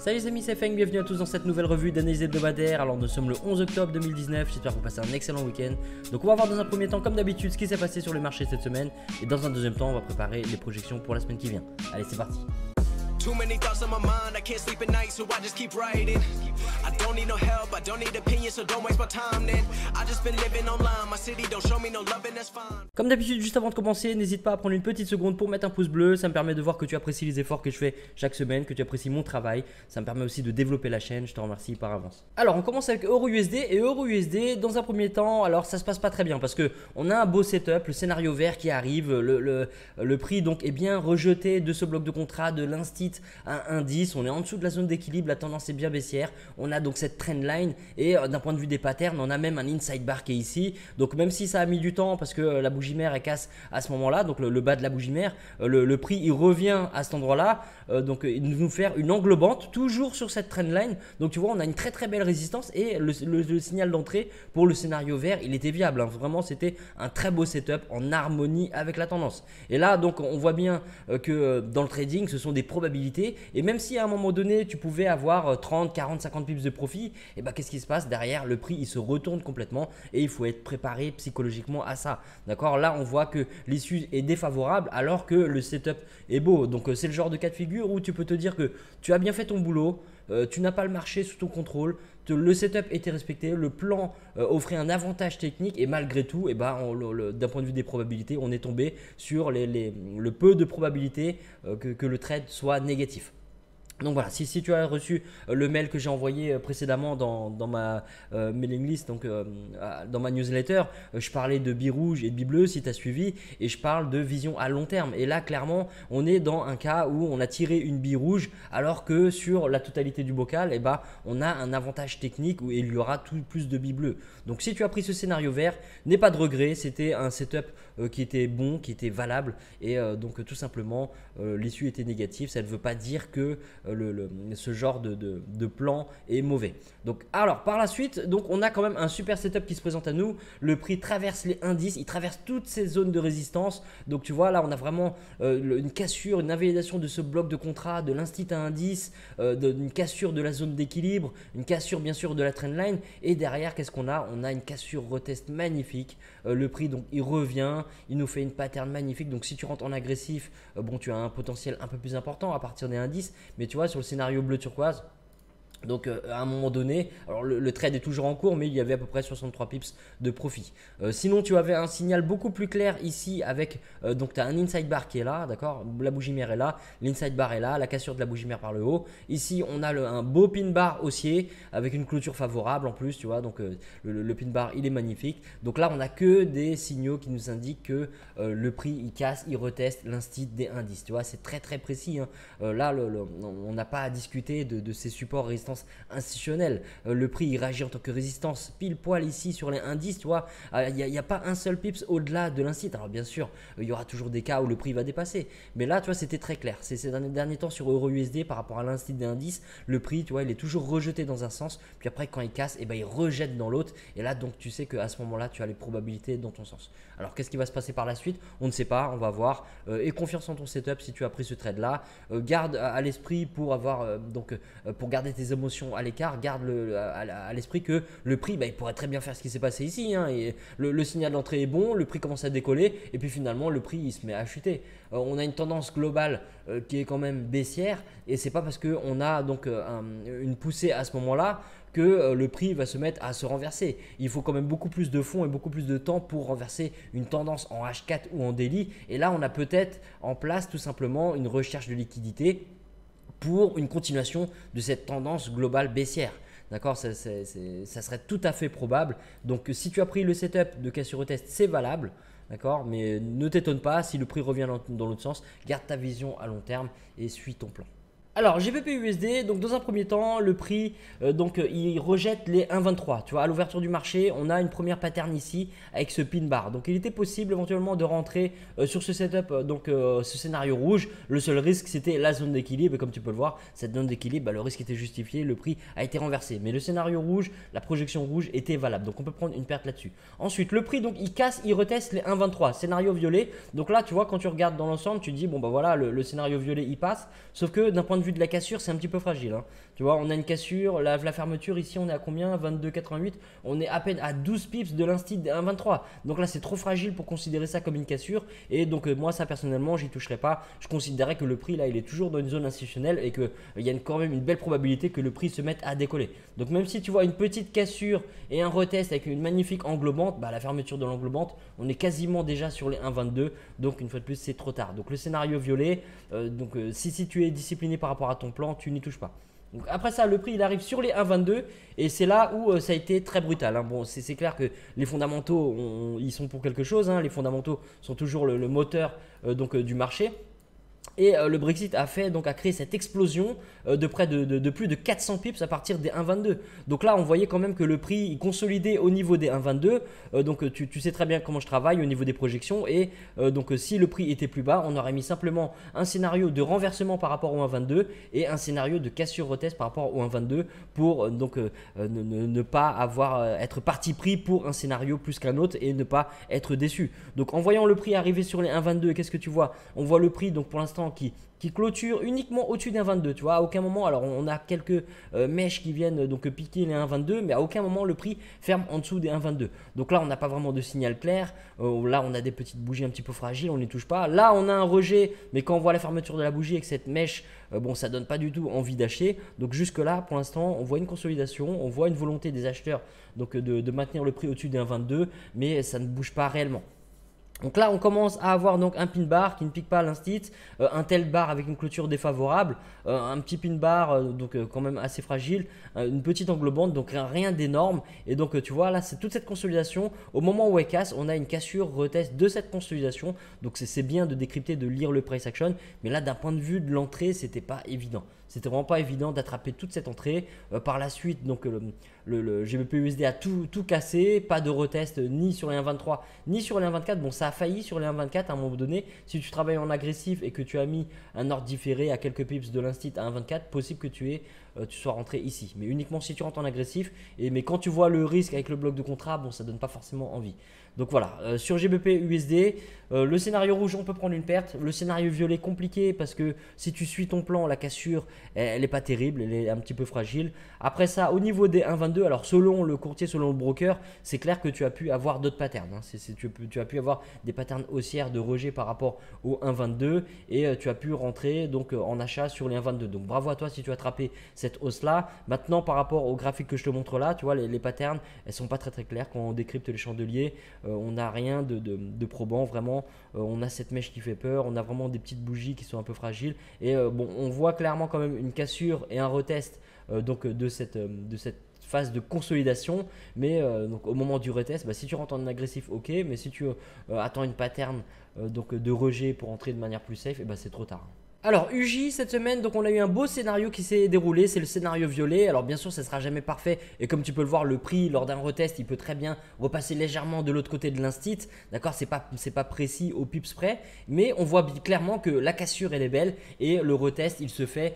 Salut les amis, c'est Feng, bienvenue à tous dans cette nouvelle revue d'analyse hebdomadaire. Alors nous sommes le 11 octobre 2019, j'espère que vous passez un excellent week-end. Donc on va voir dans un premier temps comme d'habitude ce qui s'est passé sur les marchés cette semaine. Et dans un deuxième temps on va préparer les projections pour la semaine qui vient. Allez, c'est parti. Too many thoughts on my mind, I can't sleep at night, so I just keep writing. I don't need no help, I don't need opinions, so don't waste my time then. I just been living online, my city don't show me no love and that's fine. Comme d'habitude, juste avant de commencer, n'hésite pas à prendre une petite seconde pour mettre un pouce bleu. Ça me permet de voir que tu apprécies les efforts que je fais chaque semaine, que tu apprécies mon travail. Ça me permet aussi de développer la chaîne, je te remercie par avance. Alors on commence avec EURUSD et EURUSD dans un premier temps, alors ça se passe pas très bien parce que on a un beau setup, le scénario vert qui arrive, le prix donc est bien rejeté de ce bloc de contrat de l'instit à 1,10. On est en dessous de la zone d'équilibre, la tendance est bien baissière. On a donc cette trendline et d'un point de vue des patterns, on a même un inside bar qui est ici. Donc même si ça a mis du temps parce que la bougie mère elle casse à ce moment-là, donc le bas de la bougie mère, le prix il revient à cet endroit-là. Donc il nous faire une englobante toujours sur cette trendline. Donc tu vois, on a une très très belle résistance et le signal d'entrée pour le scénario vert, il était viable. Hein. Vraiment, c'était un très beau setup en harmonie avec la tendance. Et là, donc on voit bien que dans le trading, ce sont des probabilités. Et même si à un moment donné, tu pouvais avoir 30, 40, 50 pips de profit, et bah qu'est-ce qui se passe derrière? Le prix, il se retourne complètement et il faut être préparé psychologiquement à ça. D'accord? Là, on voit que l'issue est défavorable alors que le setup est beau. Donc c'est le genre de cas de figure où tu peux te dire que tu as bien fait ton boulot, tu n'as pas le marché sous ton contrôle, le setup était respecté, le plan offrait un avantage technique et malgré tout, et ben, d'un point de vue des probabilités, on est tombé sur le peu de probabilité que le trade soit négatif. Donc voilà, si tu as reçu le mail que j'ai envoyé précédemment dans ma mailing list, donc dans ma newsletter, je parlais de billes rouges et de billes bleues si tu as suivi et je parle de vision à long terme. Et là, clairement, on est dans un cas où on a tiré une bille rouge alors que sur la totalité du bocal, eh ben, on a un avantage technique où il y aura plus de billes bleues. Donc si tu as pris ce scénario vert, n'aie pas de regret, c'était un setup qui était bon, qui était valable et donc tout simplement l'issue était négative. Ça ne veut pas dire que ce genre de plan est mauvais. Donc alors par la suite, donc on a quand même un super setup qui se présente à nous. Le prix traverse les indices, il traverse toutes ces zones de résistance. Donc tu vois là on a vraiment une cassure, une invalidation de ce bloc de contrat, de l'instit à indice, une cassure de la zone d'équilibre, une cassure bien sûr de la trendline. Et derrière qu'est-ce qu'on a? On a une cassure retest magnifique. Le prix donc il revient, il nous fait une pattern magnifique. Donc si tu rentres en agressif, bon tu as un potentiel un peu plus important à partir des indices, mais tu vois sur le scénario bleu turquoise, donc à un moment donné, alors le trade est toujours en cours mais il y avait à peu près 63 pips de profit. Sinon tu avais un signal beaucoup plus clair ici avec, donc tu as un inside bar qui est là, d'accord, la bougie mère est là, l'inside bar est là, la cassure de la bougie mère par le haut. Ici on a un beau pin bar haussier avec une clôture favorable en plus, tu vois, donc le pin bar il est magnifique. Donc là on a que des signaux qui nous indiquent que le prix il casse, il reteste l'instit des indices, tu vois, c'est très très précis. Hein. Là on n'a pas à discuter de ces supports résistants institutionnelle. Le prix il réagit en tant que résistance pile poil ici sur les indices, tu vois. Il n'y a pas un seul pips au-delà de l'instit. Alors bien sûr il y aura toujours des cas où le prix va dépasser, mais là tu vois c'était très clair. C'est ces derniers temps sur EURUSD par rapport à l'instit des indices, le prix tu vois il est toujours rejeté dans un sens, puis après quand il casse et ben il rejette dans l'autre, et là donc tu sais qu'à ce moment là tu as les probabilités dans ton sens. Alors qu'est-ce qui va se passer par la suite? On ne sait pas, on va voir. Aie confiance en ton setup si tu as pris ce trade là. Garde à l'esprit pour avoir pour garder tes émotions à l'écart, garde à l'esprit que le prix il pourrait très bien faire ce qui s'est passé ici, hein, et le signal d'entrée est bon, le prix commence à décoller et puis finalement le prix il se met à chuter. On a une tendance globale qui est quand même baissière et c'est pas parce qu'on a donc une poussée à ce moment là que le prix va se mettre à se renverser. Il faut quand même beaucoup plus de fonds et beaucoup plus de temps pour renverser une tendance en H4 ou en daily, et là on a peut-être en place tout simplement une recherche de liquidité pour une continuation de cette tendance globale baissière. D'accord, ça serait tout à fait probable. Donc si tu as pris le setup de cassure test, c'est valable. D'accord, mais ne t'étonne pas si le prix revient dans l'autre sens. Garde ta vision à long terme et suis ton plan. Alors GBP/USD, donc dans un premier temps le prix il rejette les 1,23. Tu vois, à l'ouverture du marché on a une première pattern ici avec ce pin bar, donc il était possible éventuellement de rentrer sur ce setup, ce scénario rouge. Le seul risque c'était la zone d'équilibre et comme tu peux le voir cette zone d'équilibre, le risque était justifié, le prix a été renversé, mais le scénario rouge, la projection rouge était valable, donc on peut prendre une perte là-dessus. Ensuite le prix donc il casse, il reteste les 1,23, scénario violet. Donc là tu vois quand tu regardes dans l'ensemble tu dis bon bah voilà le scénario violet il passe, sauf que d'un point de de vue de la cassure, c'est un petit peu fragile, hein. Tu vois, on a une cassure, la fermeture ici, on est à combien? 22,88. On est à peine à 12 pips de l'instit 1,23. Donc là, c'est trop fragile pour considérer ça comme une cassure. Et donc, moi, ça personnellement, j'y toucherai pas. Je considérais que le prix là, il est toujours dans une zone institutionnelle et qu'il y a quand même une belle probabilité que le prix se mette à décoller. Donc, même si tu vois une petite cassure et un retest avec une magnifique englobante, bah, la fermeture de l'englobante, on est quasiment déjà sur les 1,22. Donc, une fois de plus, c'est trop tard. Donc, le scénario violet, si tu es discipliné par rapport à ton plan, tu n'y touches pas. Donc après ça, le prix il arrive sur les 1,22 et c'est là où ça a été très brutal, hein. Bon, c'est clair que les fondamentaux, ils sont pour quelque chose, hein. Les fondamentaux sont toujours le moteur du marché. Et le Brexit a créé cette explosion de près de plus de 400 pips à partir des 1,22. Donc là, on voyait quand même que le prix il consolidait au niveau des 1,22. Donc tu sais très bien comment je travaille au niveau des projections. Et si le prix était plus bas, on aurait mis simplement un scénario de renversement par rapport au 1,22 et un scénario de cassure retest par rapport au 1,22 pour ne pas être parti pris pour un scénario plus qu'un autre et ne pas être déçu. Donc en voyant le prix arriver sur les 1,22, qu'est-ce que tu vois? On voit le prix donc pour l'instant qui clôture uniquement au-dessus d'un 22. Tu vois, à aucun moment, alors on a quelques mèches qui viennent piquer les 1,22, mais à aucun moment le prix ferme en dessous des 1,22. Donc là, on n'a pas vraiment de signal clair. Là, on a des petites bougies un petit peu fragiles, on ne les touche pas. Là, on a un rejet, mais quand on voit la fermeture de la bougie avec cette mèche, ça donne pas du tout envie d'acheter. Donc jusque là, pour l'instant, on voit une consolidation, on voit une volonté des acheteurs de maintenir le prix au-dessus des 1,22, mais ça ne bouge pas réellement. Donc là, on commence à avoir donc un pin bar qui ne pique pas à l'instit, un tel bar avec une clôture défavorable, un petit pin bar quand même assez fragile, une petite englobante, donc rien d'énorme. Et donc tu vois là, c'est toute cette consolidation. Au moment où elle casse, on a une cassure retest de cette consolidation. Donc c'est bien de décrypter, de lire le price action, mais là d'un point de vue de l'entrée, c'était pas évident. C'était vraiment pas évident d'attraper toute cette entrée. Par la suite, donc le GBP/USD a tout cassé, pas de retest ni sur les 1,23 ni sur les 1,24. Bon, ça a failli sur les 1,24 à un moment donné. Si tu travailles en agressif et que tu as mis un ordre différé à quelques pips de l'instit à 1,24, possible que tu sois rentré ici. Mais uniquement si tu rentres en agressif. Mais quand tu vois le risque avec le bloc de contrat, bon, ça donne pas forcément envie. Donc voilà, sur GBP/USD, le scénario rouge, on peut prendre une perte. Le scénario violet, compliqué parce que si tu suis ton plan, la cassure, elle n'est pas terrible, elle est un petit peu fragile. Après ça, au niveau des 1,22, alors selon le courtier, selon le broker, c'est clair que tu as pu avoir d'autres patterns, hein. Tu as pu avoir des patterns haussières de rejet par rapport au 1,22 et tu as pu rentrer en achat sur les 1,22. Donc bravo à toi si tu as attrapé cette hausse-là. Maintenant, par rapport au graphique que je te montre là, tu vois, les patterns, elles sont pas très claires quand on décrypte les chandeliers. On n'a rien de probant vraiment. On a cette mèche qui fait peur, on a vraiment des petites bougies qui sont un peu fragiles et on voit clairement quand même une cassure et un retest de cette phase de consolidation, mais donc au moment du retest, si tu rentres en agressif, ok, mais si tu attends une pattern de rejet pour entrer de manière plus safe, c'est trop tard. Alors UJ cette semaine, donc on a eu un beau scénario qui s'est déroulé, c'est le scénario violet. Alors bien sûr ça ne sera jamais parfait et comme tu peux le voir, le prix lors d'un retest il peut très bien repasser légèrement de l'autre côté de l'instit. D'accord, c'est pas précis au pips près, mais on voit clairement que la cassure elle est belle et le retest il se fait,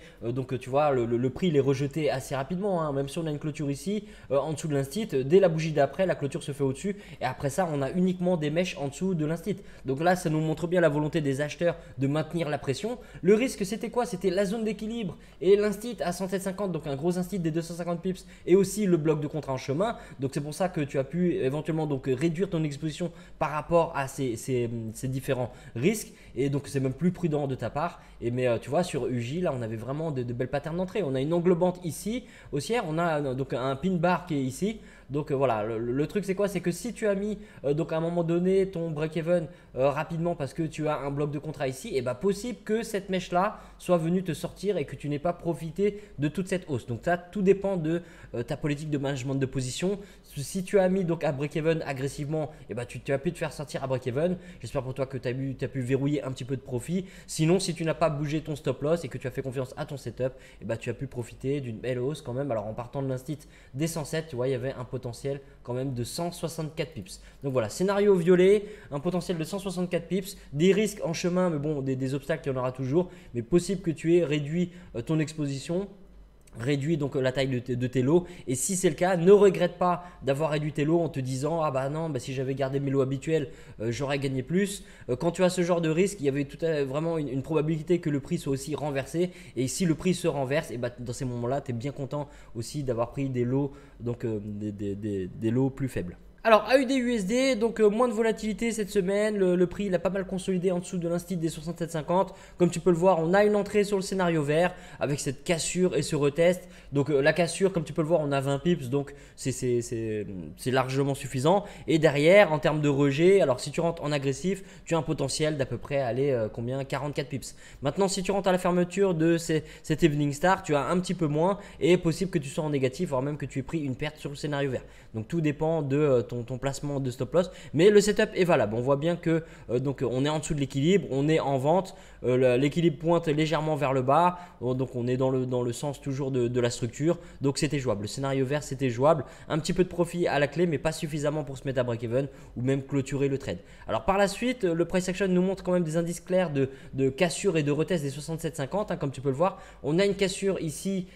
tu vois le prix il est rejeté assez rapidement, hein. Même si on a une clôture ici en dessous de l'instit, dès la bougie d'après la clôture se fait au-dessus et après ça on a uniquement des mèches en dessous de l'instit. Donc là ça nous montre bien la volonté des acheteurs de maintenir la pression. Le risque c'était quoi? C'était la zone d'équilibre et l'instit à 107,50, donc un gros instit des 250 pips et aussi le bloc de contrat en chemin. Donc c'est pour ça que tu as pu éventuellement réduire ton exposition par rapport à ces différents risques et donc c'est même plus prudent de ta part. Mais tu vois sur UJ là on avait vraiment de belles patterns d'entrée. On a une englobante ici haussière, on a donc un pin bar qui est ici. Donc voilà, le truc c'est quoi? C'est que si tu as mis à un moment donné ton break-even rapidement parce que tu as un bloc de contrat ici, et possible que cette mèche là soit venue te sortir et que tu n'aies pas profité de toute cette hausse. Donc ça, tout dépend de ta politique de management de position. Si tu as mis à break-even agressivement, tu as pu te faire sortir à break-even. J'espère pour toi que tu as pu verrouiller un petit peu de profit. Sinon, si tu n'as pas bougé ton stop loss et que tu as fait confiance à ton setup, tu as pu profiter d'une belle hausse quand même. Alors en partant de l'instit des 107, tu vois, il y avait un potentiel quand même de 164 pips. Donc voilà, scénario violet, un potentiel de 164 pips, des risques en chemin, mais bon, des obstacles, il y en aura toujours, mais possible que tu aies réduit ton exposition. réduis donc la taille de tes lots, et si c'est le cas, ne regrette pas d'avoir réduit tes lots en te disant ah bah non, bah si j'avais gardé mes lots habituels j'aurais gagné plus. Quand tu as ce genre de risque, il y avait vraiment une probabilité que le prix soit aussi renversé, et si le prix se renverse, et bah dans ces moments là tu es bien content aussi d'avoir pris des lots, donc des lots plus faibles. Alors AUD-USD, donc moins de volatilité cette semaine, le prix il a pas mal consolidé en dessous de l'instit des 67,50. Comme tu peux le voir, on a une entrée sur le scénario vert avec cette cassure et ce retest. Donc la cassure, comme tu peux le voir, on a 20 pips, donc c'est largement suffisant. Et derrière, en termes de rejet, alors si tu rentres en agressif, tu as un potentiel d'à peu près aller combien, 44 pips. Maintenant, si tu rentres à la fermeture de cet Evening Star, tu as un petit peu moins, et possible que tu sois en négatif, voire même que tu aies pris une perte sur le scénario vert. Donc tout dépend de ton placement de stop loss, mais le setup est valable. On voit bien que donc on est en dessous de l'équilibre, on est en vente, l'équilibre pointe légèrement vers le bas, donc on est dans le sens toujours de la structure, donc c'était jouable. Le scénario vert c'était jouable, un petit peu de profit à la clé, mais pas suffisamment pour se mettre à break-even ou même clôturer le trade. Alors par la suite, le price action nous montre quand même des indices clairs de cassure et de retest des 67,50, hein, comme tu peux le voir. On a une cassure ici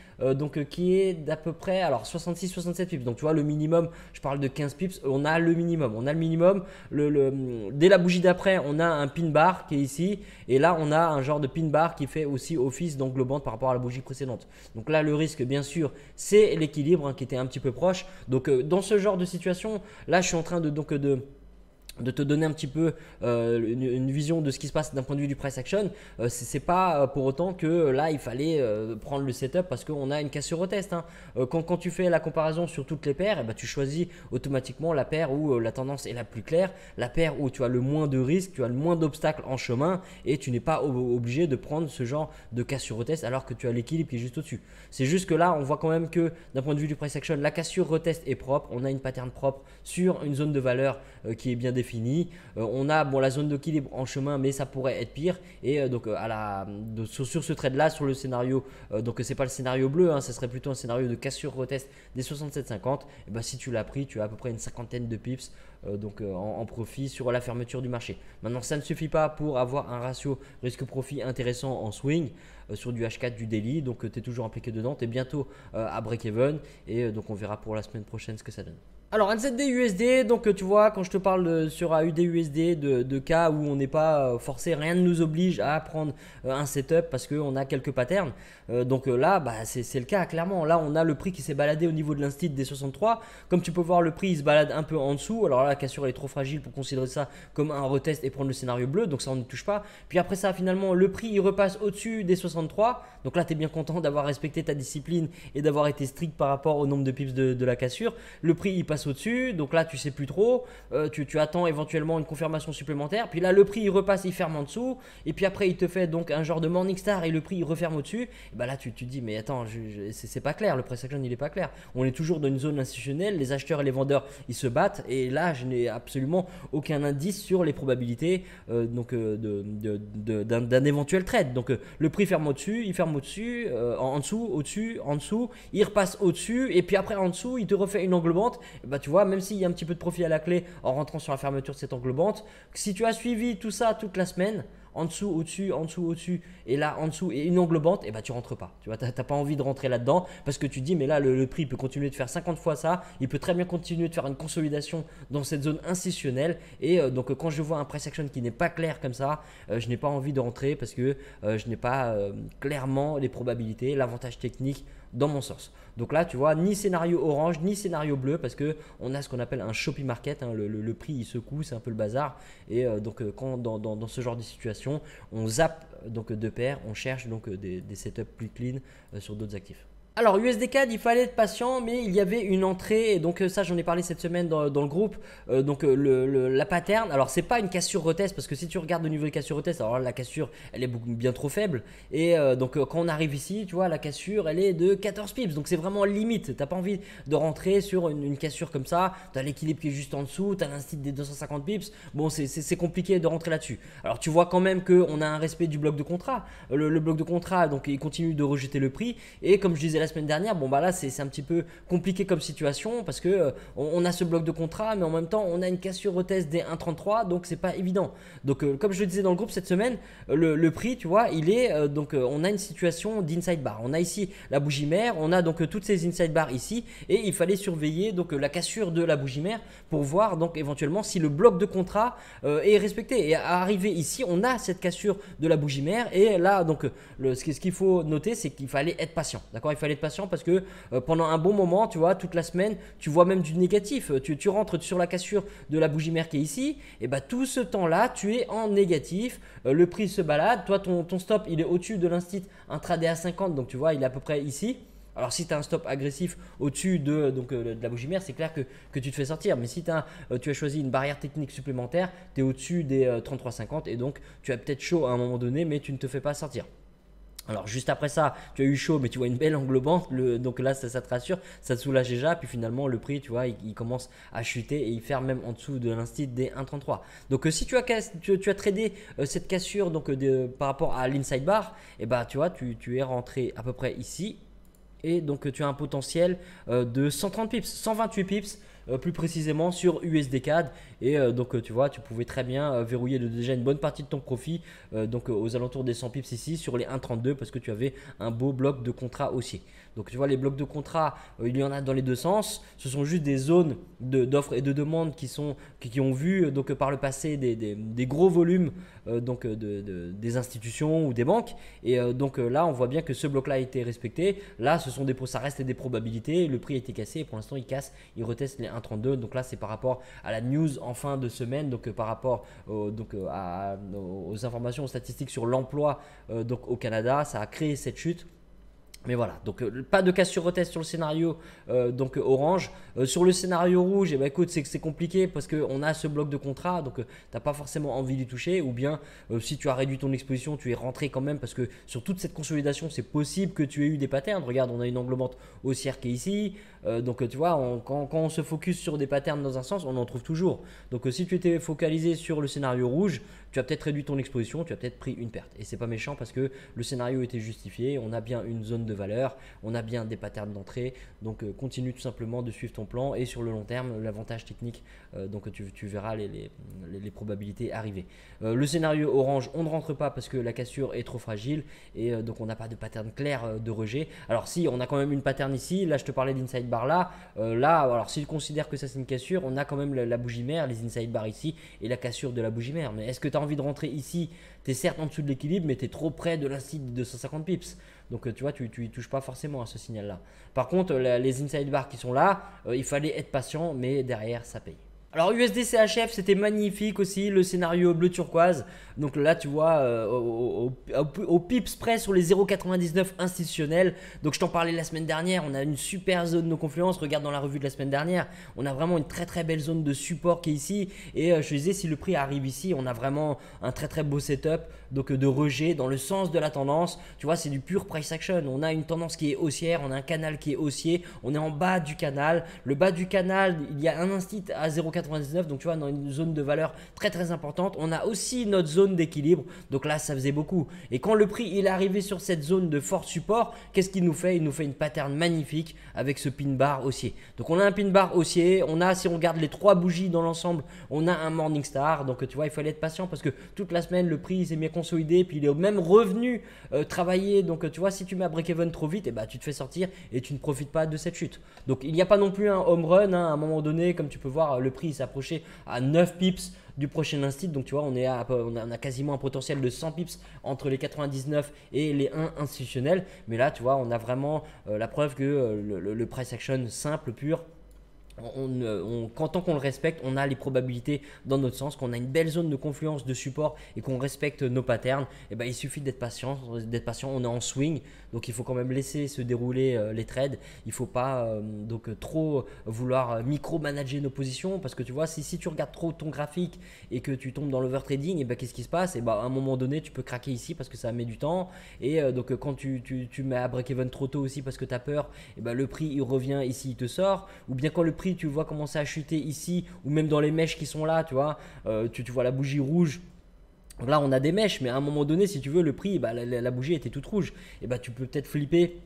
qui est d'à peu près 66-67 pips, donc tu vois le minimum, je parle de 15 pips, on a le minimum, dès la bougie d'après on a un pin bar qui est ici, et là on a un genre de pin bar qui fait aussi office d'englobante par rapport à la bougie précédente. Donc là le risque bien sûr c'est l'équilibre, hein, qui était un petit peu proche. Donc dans ce genre de situation là je suis en train de te donner un petit peu une vision de ce qui se passe d'un point de vue du price action. C'est pas pour autant que là il fallait prendre le setup parce qu'on a une cassure au test, hein. Quand tu fais la comparaison sur toutes les paires, tu choisis automatiquement la paire où la tendance est la plus claire, la paire où tu as le moins de risques, tu as le moins d'obstacles en chemin, et tu n'es pas obligé de prendre ce genre de cassure au test alors que tu as l'équilibre qui est juste au-dessus. C'est juste que là on voit quand même que d'un point de vue du price action, la cassure retest est propre, on a une pattern propre sur une zone de valeur qui est bien définie. On a la zone d'équilibre en chemin, mais ça pourrait être pire. Et sur ce trade là, sur le scénario, donc c'est pas le scénario bleu, hein, ça serait plutôt un scénario de cassure retest des 67,50. Et si tu l'as pris, tu as à peu près une cinquantaine de pips en profit sur la fermeture du marché. Maintenant, ça ne suffit pas pour avoir un ratio risque-profit intéressant en swing sur du H4 du daily. Donc tu es toujours impliqué dedans, tu es bientôt à break-even, et donc on verra pour la semaine prochaine ce que ça donne. Alors NZD USD, donc tu vois quand je te parle sur AUD USD de cas où on n'est pas forcé, rien ne nous oblige à prendre un setup parce qu'on a quelques patterns. Donc là c'est le cas clairement. Là on a le prix qui s'est baladé au niveau de l'instit des 63. Comme tu peux voir, le prix il se balade un peu en dessous. Alors là la cassure elle est trop fragile pour considérer ça comme un retest et prendre le scénario bleu, donc ça on ne touche pas. Puis après ça finalement le prix il repasse au-dessus des 63. Donc là tu es bien content d'avoir respecté ta discipline et d'avoir été strict par rapport au nombre de pips de la cassure. Le prix il passe au-dessus, donc là tu sais plus trop, tu attends éventuellement une confirmation supplémentaire, puis là le prix il repasse, il ferme en dessous, et puis après il te fait donc un genre de morning star et le prix il referme au-dessus. Et là tu te dis mais attends, c'est pas clair, le price action il est pas clair, on est toujours dans une zone institutionnelle, les acheteurs et les vendeurs ils se battent, et là je n'ai absolument aucun indice sur les probabilités d'un éventuel trade. Donc le prix ferme au-dessus, il ferme au-dessus, en dessous, au-dessus, en dessous, il repasse au-dessus, et puis après en dessous il te refait une englobante. Tu vois, même s'il y a un petit peu de profit à la clé en rentrant sur la fermeture de cette englobante, si tu as suivi tout ça toute la semaine, en dessous, au-dessus, en dessous, au-dessus, et là en dessous et une englobante, tu rentres pas. Tu vois, t'as pas envie de rentrer là-dedans parce que tu dis mais là le prix peut continuer de faire 50 fois ça, il peut très bien continuer de faire une consolidation dans cette zone institutionnelle, et donc quand je vois un price action qui n'est pas clair comme ça, je n'ai pas envie de rentrer parce que je n'ai pas clairement les probabilités, l'avantage technique dans mon sens. Donc là tu vois, ni scénario orange ni scénario bleu parce que on a ce qu'on appelle un choppy market, hein, le prix il secoue, c'est un peu le bazar, et quand dans ce genre de situation on zappe donc de paires, on cherche donc des setups plus clean sur d'autres actifs. Alors USD CAD, il fallait être patient, mais il y avait une entrée, et donc ça j'en ai parlé cette semaine dans le groupe. La pattern, alors c'est pas une cassure retest, parce que si tu regardes au niveau de cassure retest, alors là, la cassure elle est bien trop faible, et quand on arrive ici, tu vois, la cassure elle est de 14 pips, donc c'est vraiment limite. T'as pas envie de rentrer sur une cassure comme ça, tu as l'équilibre qui est juste en dessous, tu as l'instit des 250 pips, bon c'est compliqué de rentrer là-dessus. Alors tu vois quand même qu'on a un respect du bloc de contrat, le bloc de contrat donc il continue de rejeter le prix, et comme je disais la semaine dernière, bon bah là c'est un petit peu compliqué comme situation parce que on a ce bloc de contrat, mais en même temps on a une cassure retest des 1,33, donc c'est pas évident. Donc comme je le disais dans le groupe cette semaine, le prix, tu vois, il est on a une situation d'inside bar. On a ici la bougie mère, on a donc toutes ces inside bars ici, et il fallait surveiller donc la cassure de la bougie mère pour voir donc éventuellement si le bloc de contrat est respecté. Et à arriver ici, on a cette cassure de la bougie mère, et là donc ce qu'il faut noter, c'est qu'il fallait être patient. D'accord, il fallait être patient parce que pendant un bon moment, tu vois, toute la semaine, tu vois même du négatif. Tu rentres sur la cassure de la bougie mère qui est ici, et bah tout ce temps-là, tu es en négatif. Le prix se balade. Toi, ton stop, il est au-dessus de l'instit intraday à 50, donc tu vois, il est à peu près ici. Alors si tu as un stop agressif au-dessus de la bougie mère, c'est clair que tu te fais sortir. Mais si tu as choisi une barrière technique supplémentaire, tu es au-dessus des 33,50 et donc tu as peut-être chaud à un moment donné, mais tu ne te fais pas sortir. Alors juste après ça, tu as eu chaud, mais tu vois une belle englobante, donc là ça te rassure, ça te soulage déjà, puis finalement le prix, tu vois, il commence à chuter et il ferme même en dessous de l'instit des 1,33. Donc si tu as tradé cette cassure par rapport à l'inside bar, et bah tu vois, tu es rentré à peu près ici, et donc tu as un potentiel de 130 pips, 128 pips plus précisément sur USD CAD, et donc tu vois, tu pouvais très bien verrouiller déjà une bonne partie de ton profit aux alentours des 100 pips ici sur les 1,32 parce que tu avais un beau bloc de contrat haussier. Donc tu vois, les blocs de contrat, il y en a dans les deux sens. Ce sont juste des zones d'offres et de demandes qui ont vu par le passé des gros volumes des institutions ou des banques. Et là, on voit bien que ce bloc-là a été respecté. Là, ça reste des probabilités. Le prix a été cassé et pour l'instant, il reteste les 1,32. Donc là, c'est par rapport à la news en fin de semaine, par rapport aux informations, aux statistiques sur l'emploi au Canada. Ça a créé cette chute. Mais voilà, donc pas de cassure retest sur le scénario orange. Sur le scénario rouge, écoute, c'est compliqué parce qu'on a ce bloc de contrat, donc tu n'as pas forcément envie d'y toucher. Ou bien si tu as réduit ton exposition, tu es rentré quand même parce que sur toute cette consolidation, c'est possible que tu aies eu des patterns. Regarde, on a une englobante haussière qui est ici. Tu vois, quand on se focus sur des patterns dans un sens, on en trouve toujours. Donc si tu étais focalisé sur le scénario rouge, tu as peut-être réduit ton exposition, tu as peut-être pris une perte. Et c'est pas méchant parce que le scénario était justifié, on a bien une zone de valeur, on a bien des patterns d'entrée. Donc continue tout simplement de suivre ton plan, et sur le long terme, l'avantage technique, tu verras les probabilités arriver. Le scénario orange, on ne rentre pas parce que la cassure est trop fragile, et donc on n'a pas de pattern clair de rejet. Alors si, on a quand même une pattern ici, là je te parlais d'inside bar là, alors si tu considères que ça c'est une cassure, on a quand même la bougie mère, les inside bar ici et la cassure de la bougie mère. Mais est-ce que tu as envie de rentrer ici? Tu es certes en dessous de l'équilibre, mais tu es trop près de l'inside de 250 pips. Donc tu vois, tu y touches pas forcément à ce signal là. Par contre, les inside bars qui sont là, il fallait être patient, mais derrière ça paye. Alors USD CHF, c'était magnifique aussi, le scénario bleu turquoise. Donc là, tu vois, au pips près sur les 0,99 institutionnels. Donc je t'en parlais la semaine dernière, on a une super zone de confluence. Regarde dans la revue de la semaine dernière, on a vraiment une très très belle zone de support qui est ici. Et je te disais, si le prix arrive ici, on a vraiment un très très beau setup de rejet dans le sens de la tendance. Tu vois, c'est du pur price action. On a une tendance qui est haussière, on a un canal qui est haussier, on est en bas du canal. Le bas du canal, il y a un instit à 0,99, donc tu vois, dans une zone de valeur très très importante. On a aussi notre zone d'équilibre, donc là ça faisait beaucoup. Et quand le prix il est arrivé sur cette zone de fort support, qu'est-ce qu'il nous fait? Il nous fait une pattern magnifique avec ce pin bar haussier. Donc on a un pin bar haussier, on a, si on regarde les trois bougies dans l'ensemble, on a un morning star. Donc tu vois, il fallait être patient parce que toute la semaine le prix s'est bien consolidé, puis il est même revenu travailler. Donc tu vois, si tu mets à break-even trop vite, tu te fais sortir et tu ne profites pas de cette chute. Donc il n'y a pas non plus un home run, hein. À un moment donné, comme tu peux voir, le prix s'est approché à 9 pips du prochain instit. Donc tu vois, on a quasiment un potentiel de 100 pips entre les 99 et les 1 institutionnels. Mais là, tu vois, on a vraiment la preuve que le price action simple, pur, tant qu'on le respecte, on a les probabilités dans notre sens, qu'on a une belle zone de confluence de support et qu'on respecte nos patterns. Il suffit d'être patient, on est en swing, donc il faut quand même laisser se dérouler les trades. Il ne faut pas trop vouloir micro-manager nos positions, parce que tu vois, si tu regardes trop ton graphique et que tu tombes dans l'overtrading, qu'est-ce qui se passe? À un moment donné, tu peux craquer ici parce que ça met du temps, et quand tu mets à break-even trop tôt aussi parce que tu as peur, le prix il revient ici, il te sort. Ou bien quand le prix tu vois commencer à chuter ici, ou même dans les mèches qui sont là, tu vois, tu vois la bougie rouge. Là on a des mèches, mais à un moment donné, si tu veux, le prix, la bougie était toute rouge, tu peux peut-être flipper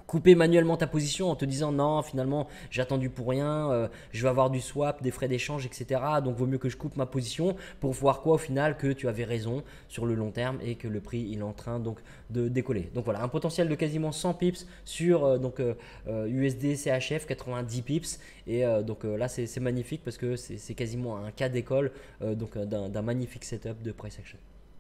couper manuellement ta position en te disant non, finalement j'ai attendu pour rien, je vais avoir du swap, des frais d'échange, etc. Donc vaut mieux que je coupe ma position pour voir quoi au final, que tu avais raison sur le long terme et que le prix il est en train donc de décoller. Donc voilà, un potentiel de quasiment 100 pips sur USD CHF, 90 pips. Et donc là c'est magnifique parce que c'est quasiment un cas d'école d'un magnifique setup de price action.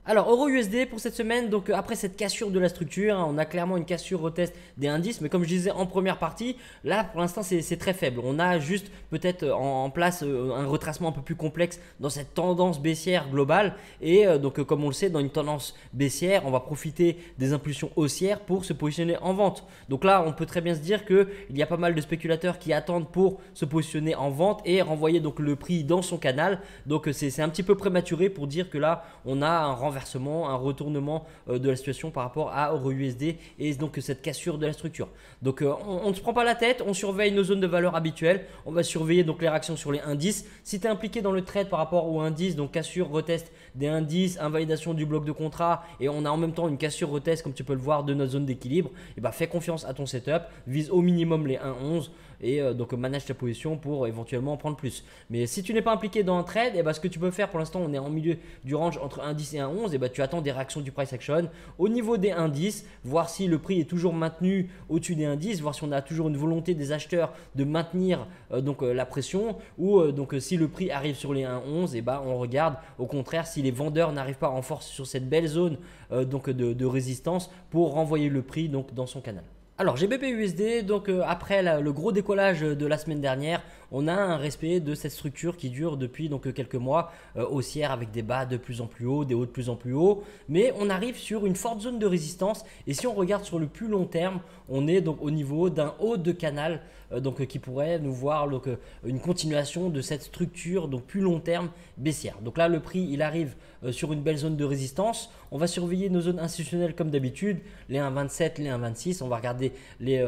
Alors EURUSD pour cette semaine, donc après cette cassure de la structure, on a clairement une cassure au test des indices, mais comme je disais en première partie, là pour l'instant c'est très faible. On a juste peut-être en place un retracement un peu plus complexe dans cette tendance baissière globale, et donc comme on le sait, dans une tendance baissière, on va profiter des impulsions haussières pour se positionner en vente. Donc là on peut très bien se dire qu'il y a pas mal de spéculateurs qui attendent pour se positionner en vente et renvoyer donc le prix dans son canal. Donc c'est un petit peu prématuré pour dire que là on a un renversement, un retournement de la situation par rapport à EURUSD et donc cette cassure de la structure. Donc on ne se prend pas la tête, on surveille nos zones de valeur habituelles, on va surveiller donc les réactions sur les indices. Si tu es impliqué dans le trade par rapport aux indices, donc cassure, retest des indices, invalidation du bloc de contrat, et on a en même temps une cassure, retest comme tu peux le voir de notre zone d'équilibre, et bah fais confiance à ton setup, vise au minimum les 1,11 et donc manage ta position pour éventuellement prendre plus. Mais si tu n'es pas impliqué dans un trade, et bah ce que tu peux faire pour l'instant, on est en milieu du range entre 1,10 et 1,11, et bah tu attends des réactions du price action au niveau des indices, voir si le prix est toujours maintenu au-dessus des indices, voir si on a toujours une volonté des acheteurs de maintenir la pression, ou si le prix arrive sur les 1,11, et bah on regarde au contraire si les vendeurs n'arrivent pas en force sur cette belle zone de résistance pour renvoyer le prix donc dans son canal. Alors GBP/USD, donc après le gros décollage de la semaine dernière, on a un respect de cette structure qui dure depuis donc quelques mois, haussière avec des bas de plus en plus haut, des hauts de plus en plus haut, mais on arrive sur une forte zone de résistance, et si on regarde sur le plus long terme, on est donc au niveau d'un haut de canal qui pourrait nous voir une continuation de cette structure donc plus long terme baissière. Donc là le prix il arrive sur une belle zone de résistance. On va surveiller nos zones institutionnelles comme d'habitude, les 1,27, les 1,26. On va regarder les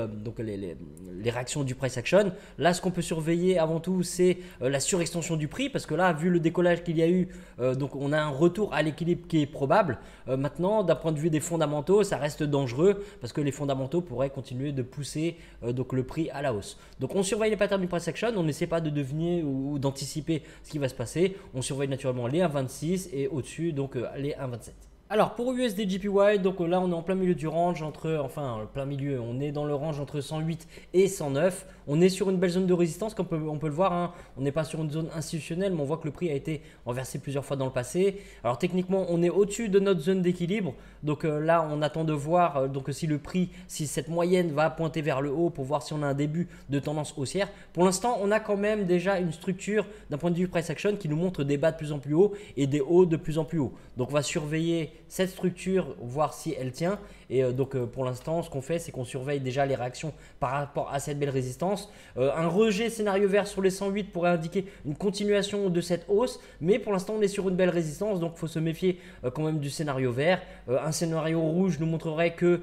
réactions du price action. Là ce qu'on peut surveiller avant tout c'est la surextension du prix, parce que là vu le décollage qu'il y a eu, donc on a un retour à l'équilibre qui est probable. Maintenant d'un point de vue des fondamentaux, ça reste dangereux parce que les fondamentaux pourraient continuer de pousser le prix à la hausse. Donc on surveille les patterns du price action, on n'essaie pas de deviner ou d'anticiper ce qui va se passer. On surveille naturellement les 1,26 et au-dessus donc les 1,27. Alors pour USD JPY, donc là on est en plein milieu du range plein milieu, on est dans le range entre 108 et 109. On est sur une belle zone de résistance comme on peut le voir, hein. On n'est pas sur une zone institutionnelle, mais on voit que le prix a été renversé plusieurs fois dans le passé. Alors techniquement on est au-dessus de notre zone d'équilibre, donc là on attend de voir si cette moyenne va pointer vers le haut pour voir si on a un début de tendance haussière. Pour l'instant on a quand même déjà une structure d'un point de vue price action qui nous montre des bas de plus en plus haut et des hauts de plus en plus haut. Donc on va surveiller cette structure, voir si elle tient, et pour l'instant ce qu'on fait c'est qu'on surveille déjà les réactions par rapport à cette belle résistance. Un rejet scénario vert sur les 108 pourrait indiquer une continuation de cette hausse, mais pour l'instant on est sur une belle résistance, donc il faut se méfier quand même du scénario vert. Un scénario rouge nous montrerait que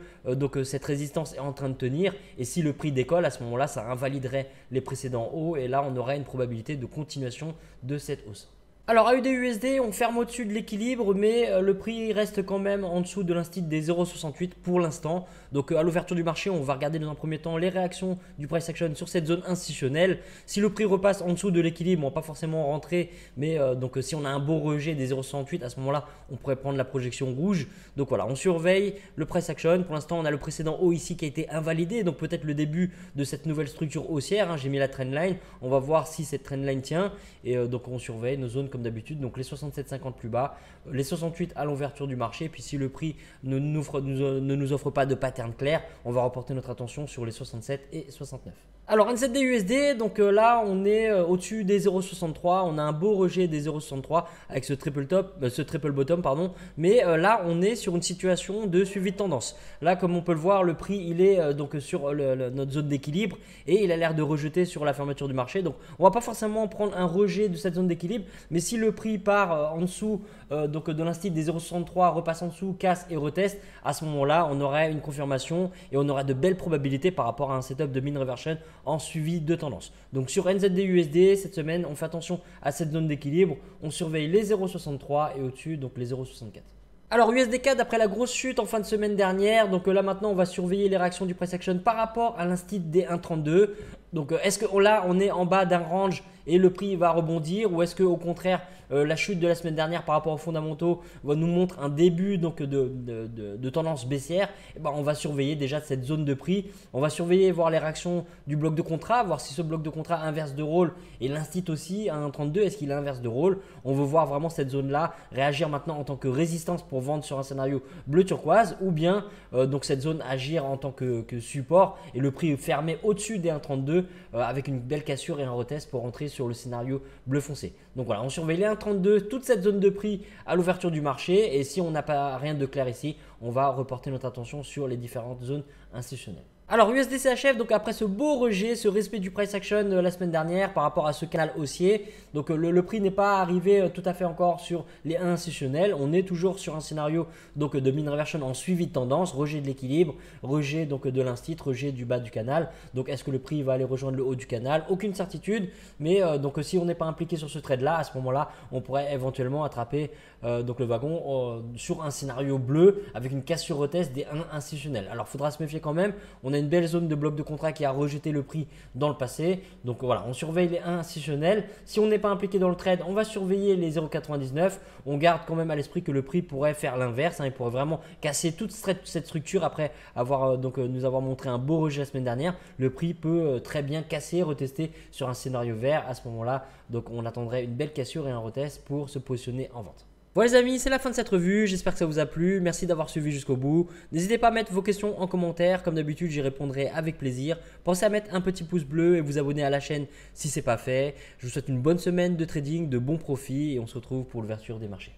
cette résistance est en train de tenir, et si le prix décolle à ce moment là ça invaliderait les précédents hauts, et là on aurait une probabilité de continuation de cette hausse. Alors AUD/USD, on ferme au-dessus de l'équilibre, mais le prix reste quand même en dessous de l'instit des 0,68 pour l'instant. Donc à l'ouverture du marché, on va regarder dans un premier temps les réactions du price action sur cette zone institutionnelle. Si le prix repasse en dessous de l'équilibre, on ne va pas forcément rentrer, mais si on a un beau rejet des 0,68, à ce moment-là, on pourrait prendre la projection rouge. Donc voilà, on surveille le price action. Pour l'instant, on a le précédent haut ici qui a été invalidé, donc peut-être le début de cette nouvelle structure haussière, hein. J'ai mis la trendline, on va voir si cette trendline tient, et donc on surveille nos zones comme d'habitude, donc les 67,50 plus bas, les 68 à l'ouverture du marché. Puis si le prix ne nous offre pas de pattern clair, on va reporter notre attention sur les 67 et 69. Alors NZD/USD, donc là on est au-dessus des 0,63, on a un beau rejet des 0,63 avec ce triple bottom pardon, mais là on est sur une situation de suivi de tendance. Là comme on peut le voir, le prix il est sur notre zone d'équilibre, et il a l'air de rejeter sur la fermeture du marché. Donc on va pas forcément prendre un rejet de cette zone d'équilibre, mais si le prix part en dessous de l'instit des 0,63, repasse en dessous, casse et reteste, à ce moment là on aurait une confirmation et on aura de belles probabilités par rapport à un setup de mean reversion en suivi de tendance. Donc sur NZD/USD cette semaine, on fait attention à cette zone d'équilibre, on surveille les 0,63 et au-dessus donc les 0,64. Alors USD4 après la grosse chute en fin de semaine dernière, donc là maintenant on va surveiller les réactions du price action par rapport à l'instit des 1,32. Donc est-ce que là on est en bas d'un range et le prix va rebondir, ou est-ce que au contraire la chute de la semaine dernière par rapport aux fondamentaux nous montre un début donc de tendance baissière? Et ben, on va surveiller déjà cette zone de prix, on va surveiller voir les réactions du bloc de contrat, voir si ce bloc de contrat inverse de rôle et l'instit aussi à 1,32, est-ce qu'il inverse de rôle? On veut voir vraiment cette zone là réagir maintenant en tant que résistance pour vendre sur un scénario bleu turquoise, ou bien donc cette zone agir en tant que support et le prix fermer au-dessus des 1,32 avec une belle cassure et un retest pour rentrer sur le scénario bleu foncé. Donc voilà, on surveille les 1,32, toute cette zone de prix à l'ouverture du marché, et si on n'a pas rien de clair ici, on va reporter notre attention sur les différentes zones institutionnelles. Alors USD-CHF, donc après ce beau rejet, ce respect du price action la semaine dernière par rapport à ce canal haussier, donc le prix n'est pas arrivé tout à fait encore sur les 1 institutionnels. On est toujours sur un scénario donc de mean reversion en suivi de tendance, rejet de l'équilibre, rejet donc de l'instit, rejet du bas du canal. Donc est-ce que le prix va aller rejoindre le haut du canal? Aucune certitude, mais donc si on n'est pas impliqué sur ce trade là, à ce moment-là, on pourrait éventuellement attraper donc le wagon sur un scénario bleu avec une cassure retest des 1 institutionnels. Alors il faudra se méfier quand même. On a une belle zone de bloc de contrat qui a rejeté le prix dans le passé. Donc voilà, on surveille les 1 institutionnels. Si on n'est pas impliqué dans le trade, on va surveiller les 0,99. On garde quand même à l'esprit que le prix pourrait faire l'inverse. Il pourrait vraiment casser toute cette structure après avoir nous avoir montré un beau rejet la semaine dernière. Le prix peut très bien casser, retester sur un scénario vert. À ce moment-là, donc on attendrait une belle cassure et un retest pour se positionner en vente. Voilà les amis, c'est la fin de cette revue, j'espère que ça vous a plu, merci d'avoir suivi jusqu'au bout. N'hésitez pas à mettre vos questions en commentaire, comme d'habitude j'y répondrai avec plaisir. Pensez à mettre un petit pouce bleu et vous abonner à la chaîne si ce n'est pas fait. Je vous souhaite une bonne semaine de trading, de bons profits et on se retrouve pour l'ouverture des marchés.